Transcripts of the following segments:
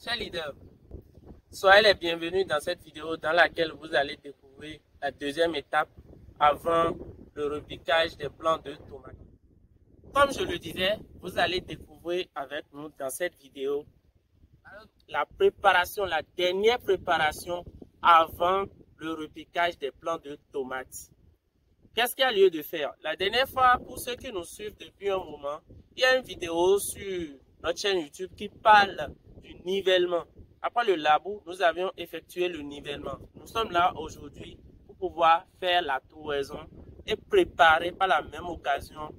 Chers leaders, soyez les bienvenus dans cette vidéo dans laquelle vous allez découvrir la deuxième étape avant le repiquage des plants de tomates. Comme je le disais, vous allez découvrir avec nous dans cette vidéo la préparation, la dernière préparation avant le repiquage des plants de tomates. Qu'est-ce qu'il y a lieu de faire? La dernière fois, pour ceux qui nous suivent depuis un moment, il y a une vidéo sur notre chaîne YouTube qui parle du nivellement. Après le labour, nous avions effectué le nivellement. Nous sommes là aujourd'hui pour pouvoir faire la touraison et préparer par la même occasion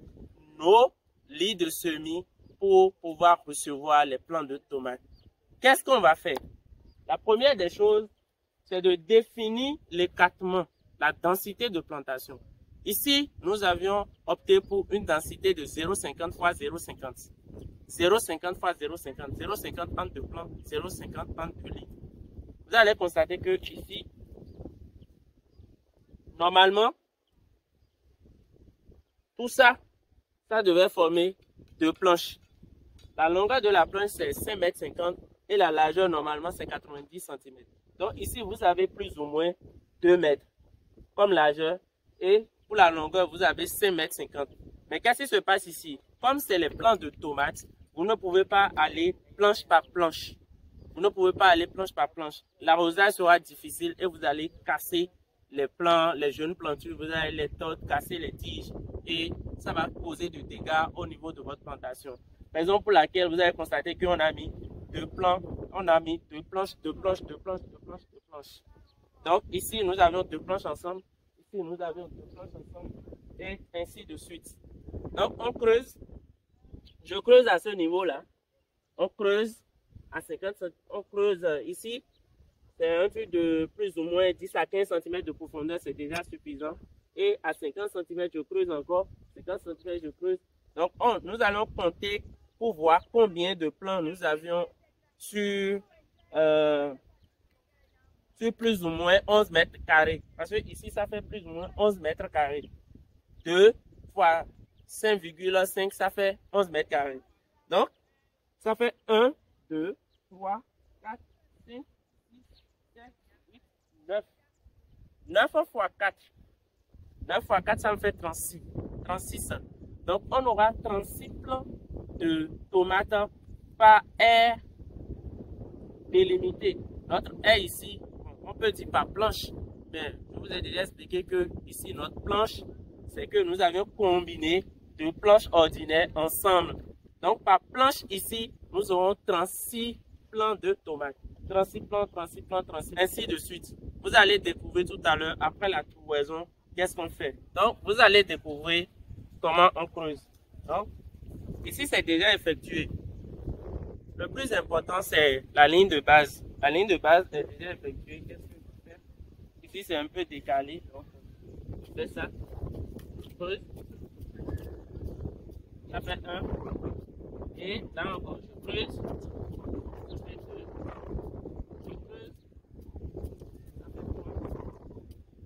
nos lits de semis pour pouvoir recevoir les plants de tomates. Qu'est-ce qu'on va faire? La première des choses, c'est de définir l'écartement, la densité de plantation. Ici, nous avions opté pour une densité de 0,50 x 0,50. 0,50 x 0,50. 0,50 entre deux plants, 0,50 entre deux lignes. Vous allez constater que ici, normalement, tout ça, ça devait former deux planches. La longueur de la planche, c'est 5,50 m et la largeur, normalement, c'est 90 cm. Donc ici, vous avez plus ou moins 2 mètres comme largeur et pour la longueur, vous avez 5,50 m. Mais qu'est-ce qui se passe ici? Comme c'est les plants de tomates, vous ne pouvez pas aller planche par planche. Vous ne pouvez pas aller planche par planche. L'arrosage sera difficile et vous allez casser les plants, les jeunes plantures, vous allez les tordre, casser les tiges et ça va causer des dégâts au niveau de votre plantation. Raison pour laquelle vous allez constater qu'on a mis deux plants, on a mis deux planches, deux planches, deux planches, deux planches, deux planches. Donc ici, nous avions deux planches ensemble. Ici, nous avions deux planches ensemble et ainsi de suite. Donc, on creuse. Je creuse à ce niveau-là. On creuse à 50 cm. On creuse ici. C'est un truc de plus ou moins 10 à 15 cm de profondeur. C'est déjà suffisant. Et à 50 cm, je creuse encore. 50 cm, je creuse. Donc, nous allons compter pour voir combien de plants nous avions sur plus ou moins 11 mètres carrés. Parce que ici, ça fait plus ou moins 11 mètres carrés. 2 fois 5,5, ça fait 11 mètres carrés. Donc, ça fait 1, 2, 3, 4, 5, 6, 7, 8, 9. 9 fois 4. 9 fois 4, ça me fait 36. 36. Donc, on aura 36 plants de tomates par aire délimitée. Notre aire ici, on peut dire par planche, mais je vous ai déjà expliqué que ici, notre planche, c'est que nous avions combiné deux planches ordinaires ensemble. Donc, par planche ici, nous aurons 36 plants de tomates. 36 plants, 36 plants, 36, ainsi de suite. Vous allez découvrir tout à l'heure, après la touraison, qu'est-ce qu'on fait. Donc, vous allez découvrir comment on creuse. Donc, ici, c'est déjà effectué. Le plus important, c'est la ligne de base. La ligne de base est déjà effectuée. Qu'est-ce que je fais? Ici, c'est un peu décalé. Donc, je fais ça. Je creuse. Ça fait 1. Et là encore, je creuse. Ça fait 2. Je creuse. Ça fait 3.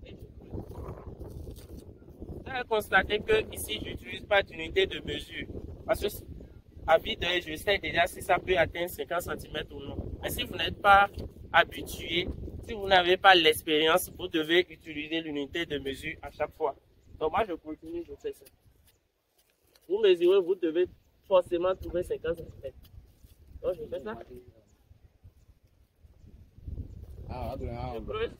Et je creuse. Vous allez constater que ici, je n'utilise pas d'unité de mesure. Parce que à vue d'œil, je sais déjà si ça peut atteindre 50 cm ou non. Mais si vous n'êtes pas habitué, si vous n'avez pas l'expérience, vous devez utiliser l'unité de mesure à chaque fois. Donc moi, je continue, je fais ça. Vous mesurez, vous devez forcément trouver 50 cm. Donc je fais ça. Je creuse.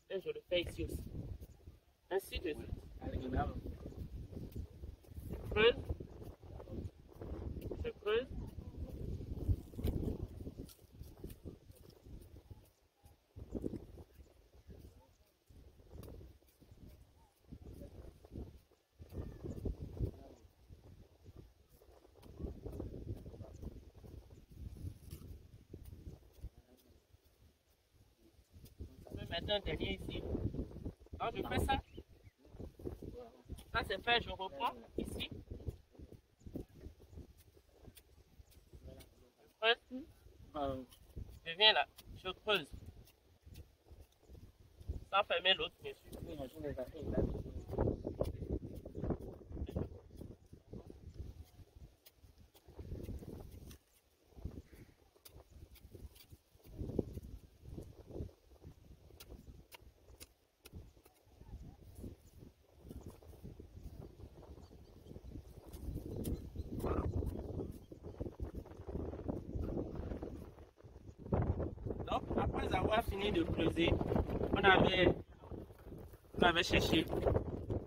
Et je le fais ici aussi. Ainsi de suite. Je creuse. Je creuse. Je vais mettre un dernier ici. Donc je fais ça. Ça c'est fait, je reprends ici. Je creuse. Je viens là, je creuse. Sans fermer l'autre, bien sûr. Après avoir fini de creuser, on avait cherché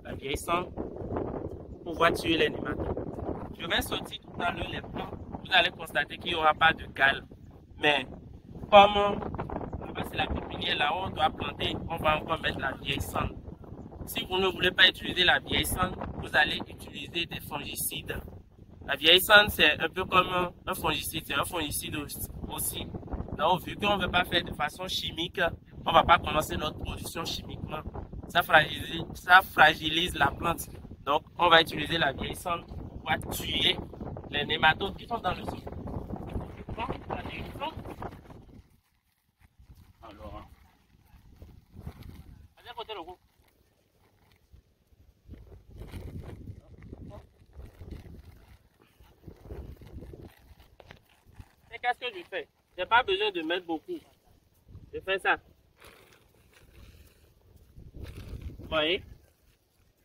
la vieille sonde pour pouvoir tuer les nématodes. Je vais sortir tout à l'heure les plans. Vous allez constater qu'il n'y aura pas de cale. Mais comme là-bas c'est la pépinière, là où on doit planter, on va encore mettre la vieille sonde. Si vous ne voulez pas utiliser la vieille sonde, vous allez utiliser des fongicides. La vieille sonde, c'est un peu comme un fongicide, c'est un fongicide aussi. Donc, vu qu'on ne veut pas faire de façon chimique, on ne va pas commencer notre production chimiquement. Ça fragilise la plante. Donc, on va utiliser la vieille sonde pour pouvoir tuer les nématodes qui sont dans le sol. Alors, à côté le groupe. Qu'est-ce que je fais? Je n'ai pas besoin de mettre beaucoup. Je fais ça. Vous voyez?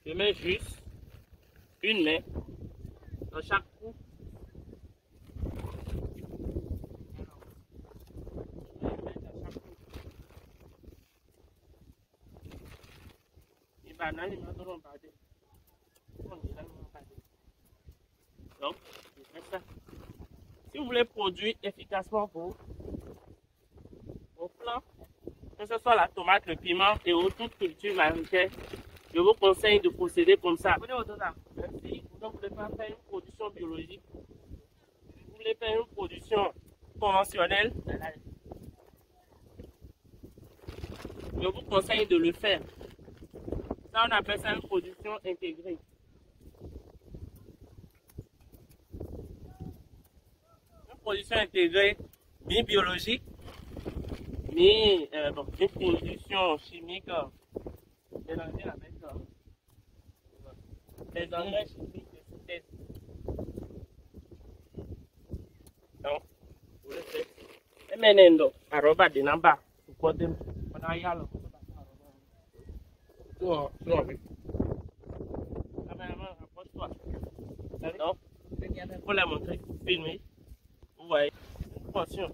Je mets juste une main dans chaque trou. Donc, je fais ça. Si vous voulez produire efficacement vos plants, que ce soit la tomate, le piment et autres cultures maraîchères, je vous conseille de procéder comme ça. Même si vous ne voulez pas faire une production biologique, vous voulez faire une production conventionnelle, je vous conseille de le faire. Ça, on appelle ça une production intégrée. Une production intégrée, ni biologique, ni une production chimique mélangée avec des engrais chimiques de synthèse. Donc, vous le faites. Et maintenant, arroba de namba, vous pouvez faire donc, pour la montrer, filmer, vous voyez, attention.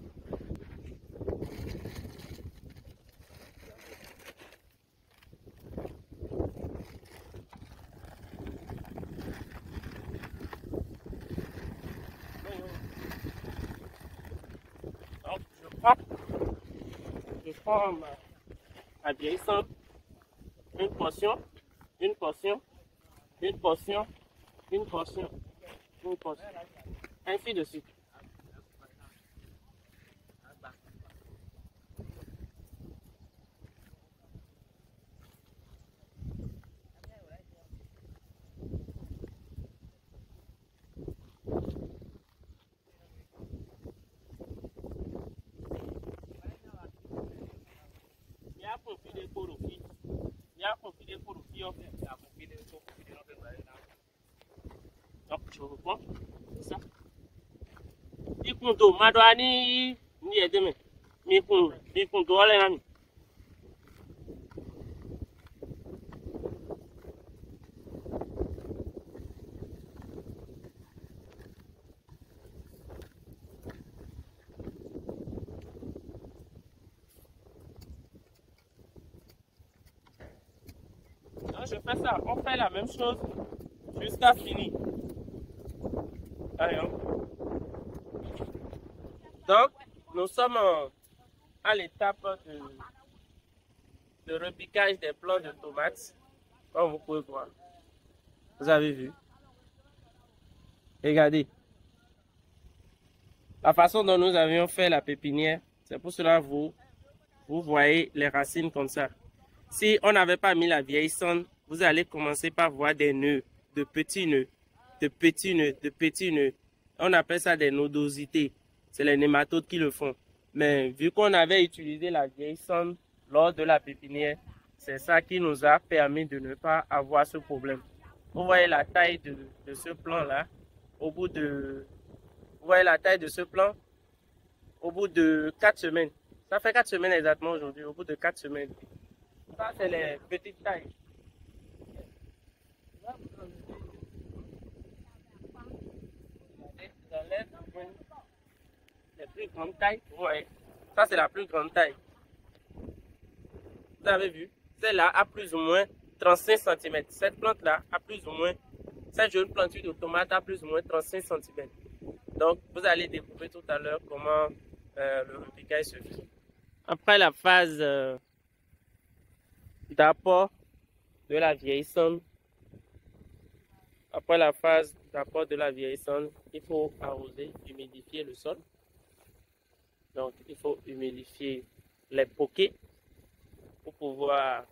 Donc, je prends ma vieille sonde, une portion, une portion, une portion, une portion, une portion, ainsi de suite. Donc, je reprends, c'est ça. Ikunto, madouani, ni edeme. Mikunto, ole nami. Donc, je fais ça, on fait la même chose jusqu'à finir. Allez, hein. Donc, nous sommes à l'étape de repiquage des plants de tomates, comme vous pouvez voir. Vous avez vu? Regardez. La façon dont nous avions fait la pépinière, c'est pour cela que vous voyez les racines comme ça. Si on n'avait pas mis la vieille sonde, vous allez commencer par voir des nœuds, de petits nœuds, de petits nœuds, de petits nœuds. On appelle ça des nodosités. C'est les nématodes qui le font. Mais vu qu'on avait utilisé la vieille sonde lors de la pépinière, c'est ça qui nous a permis de ne pas avoir ce problème. Vous voyez la taille de ce plan-là. Vous voyez la taille de ce plan au bout de 4 semaines. Ça fait 4 semaines exactement aujourd'hui, au bout de 4 semaines. Ça, c'est les petites tailles. Les plus grandes tailles, ouais. Ça, c'est la plus grande taille. Vous avez vu, celle-là a plus ou moins 35 cm. Cette plante-là a plus ou moins, cette jeune planture de tomate a plus ou moins 35 cm. Donc, vous allez découvrir tout à l'heure comment le repiquage se fait. Après la phase d'apport de la vieillissante, il faut arroser, humidifier le sol. Donc, il faut humidifier les poquets pour pouvoir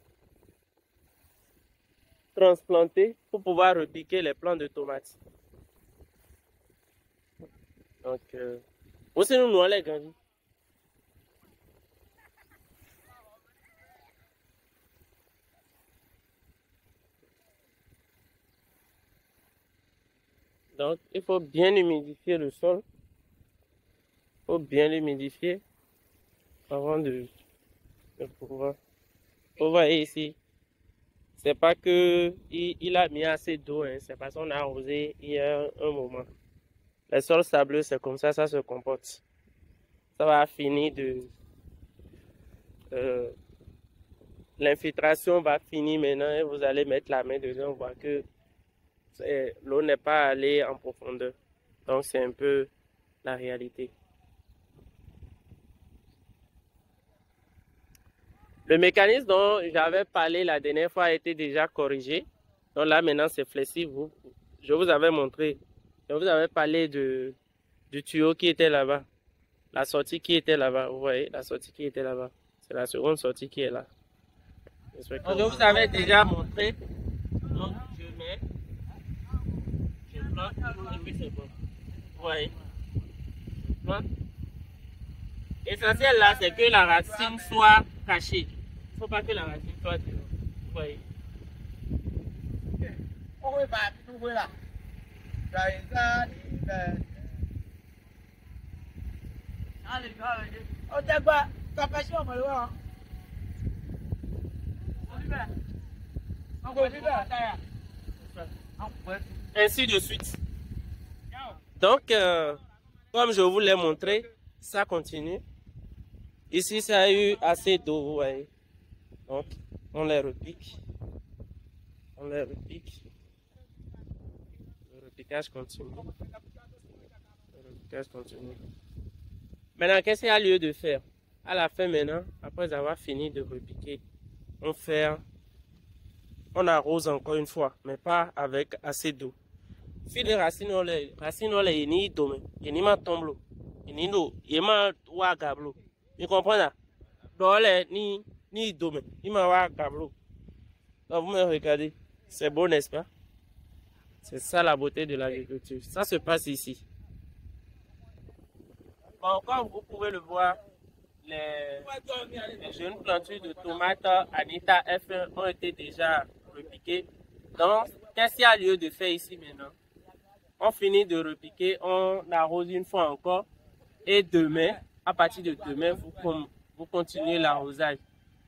transplanter, pour pouvoir repiquer les plants de tomates. Donc, aussi nous les gars. Donc, il faut bien humidifier le sol. Il faut bien l'humidifier avant de pouvoir. Vous voyez ici, c'est pas que il a mis assez d'eau, hein, c'est parce qu'on a arrosé il y a un moment. Les sols sableux, c'est comme ça se comporte. Ça va finir de... l'infiltration va finir maintenant et vous allez mettre la main dedans, on voit que l'eau n'est pas allée en profondeur. Donc c'est un peu la réalité. Le mécanisme dont j'avais parlé la dernière fois a été déjà corrigé. Donc là maintenant c'est flexible. Je vous avais montré. Je vous avais parlé du tuyau qui était là-bas. La sortie qui était là-bas. Vous voyez, la sortie qui était là-bas. C'est la seconde sortie qui est là. Donc, je vous avais déjà montré. Donc je mets. Je plante et puis c'est bon. Vous voyez. Je plante. L'essentiel là, c'est que la racine soit cachée. Il ne faut pas que la racine soit dehors. Vous voyez. Ainsi de suite. Donc, comme je vous l'ai montré, ça continue. Ici, ça a eu assez d'eau, vous voyez. Donc, on les repique. On les repique. Le repiquage continue. Le repiquage continue. Maintenant, qu'est-ce qu'il y a lieu de faire? À la fin maintenant, après avoir fini de repiquer, on arrose encore une fois, mais pas avec assez d'eau. Si les racines ont les ni domé, ni ma tombe, ni no, ni ma wa gablo. Vous comprenez? Donc ni domé, ni ma wa gablo. Donc vous me regardez, c'est beau, n'est-ce pas? C'est ça la beauté de l'agriculture. Ça se passe ici. Bon, comme vous pouvez le voir, les jeunes plantures de tomates Anita F1 ont été déjà repiquées. Donc, qu'est-ce qu'il y a lieu de faire ici maintenant? On finit de repiquer, on arrose une fois encore. Et demain, à partir de demain, vous continuez l'arrosage.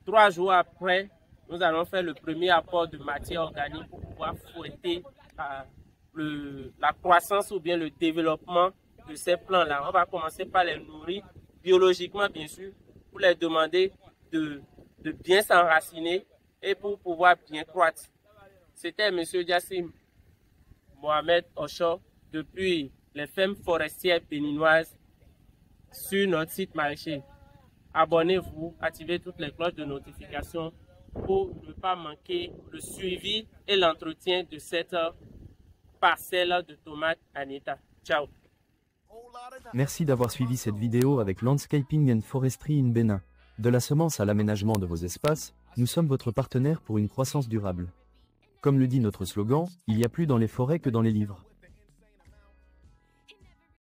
3 jours après, nous allons faire le premier apport de matière organique pour pouvoir fouetter la croissance ou bien le développement de ces plants-là. On va commencer par les nourrir biologiquement, bien sûr, pour les demander de bien s'enraciner et pour pouvoir bien croître. C'était M. Jassim Mohamed Ocho depuis les fermes forestières béninoises sur notre site maraîcher. Abonnez-vous, activez toutes les cloches de notification pour ne pas manquer le suivi et l'entretien de cette parcelle de tomates Anita. Ciao. Merci d'avoir suivi cette vidéo avec Landscaping and Forestry in Bénin. De la semence à l'aménagement de vos espaces, nous sommes votre partenaire pour une croissance durable. Comme le dit notre slogan, il y a plus dans les forêts que dans les livres.